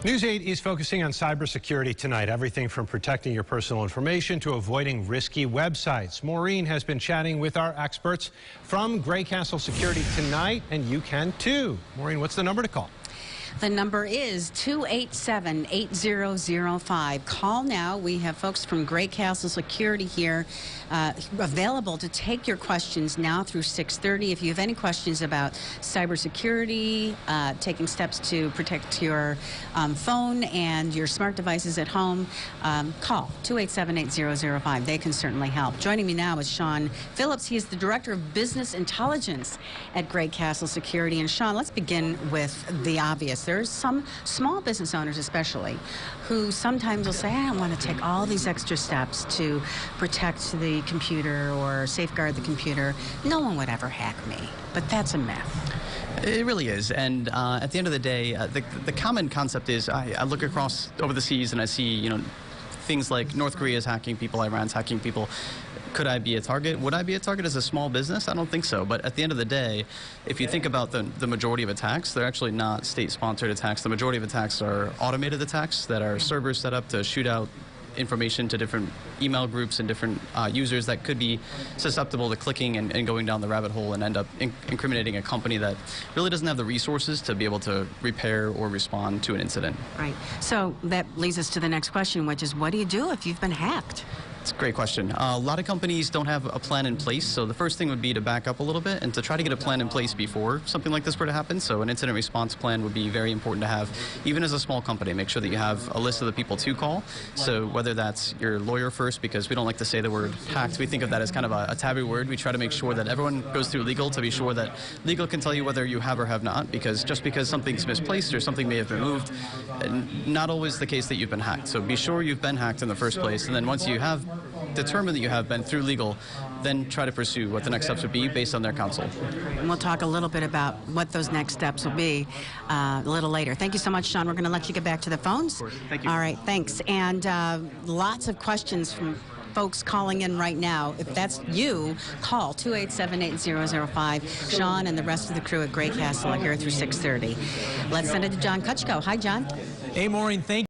News 8 is focusing on cybersecurity tonight. Everything from protecting your personal information to avoiding risky websites. Maureen has been chatting with our experts from Grey Castle Security tonight, and you can too. Maureen, what's the number to call? The number is 287-8005. Call now. We have folks from Grey Castle Security here available to take your questions now through 6:30. If you have any questions about cybersecurity, taking steps to protect your phone and your smart devices at home, call 287-8005. They can certainly help. Joining me now is Sean Phillips. He is the Director of Business Intelligence at Grey Castle Security. And Sean, let's begin with the obvious. There's some small business owners especially who sometimes will say, I don't want to take all these extra steps to protect the computer or safeguard the computer. No one would ever hack me. But that's a myth. It really is, and at the end of the day, the common concept is I look across over the seas and I see, things like North Korea's hacking people, Iran's hacking people. Could I be a target? Would I be a target as a small business? I don't think so. But at the end of the day, if you think about the majority of attacks, they're actually not state-sponsored attacks. The majority of attacks are automated attacks that are servers set up to shoot out information to different email groups and different users that could be susceptible to clicking and going down the rabbit hole and end up incriminating a company that really doesn't have the resources to be able to repair or respond to an incident. Right. So that leads us to the next question, which is, what do you do if you've been hacked? It's a great question. A lot of companies don't have a plan in place, so the first thing would be to back up a little bit and to try to get a plan in place before something like this were to happen. So an incident response plan would be very important to have, even as a small company. Make sure that you have a list of the people to call. So whether that's your lawyer first, because we don't like to say the word hacked. We think of that as kind of a taboo word. We try to make sure that everyone goes through legal to be sure that legal can tell you whether you have or have not, because just because something's misplaced or something may have been moved, not always the case that you've been hacked. So be sure you've been hacked in the first place, and then once you have determined that you have been through legal, then try to pursue what the next steps would be based on their counsel. And we'll talk a little bit about what those next steps will be a little later. Thank you so much, Sean. We're going to let you get back to the phones. Of course. Thank you. All right, thanks. And lots of questions from folks calling in right now. If that's you, call 287-8005. Sean and the rest of the crew at Grey Castle are here through 6:30. Let's send it to John Kutchko. Hi, John. Hey, Maureen, thank you.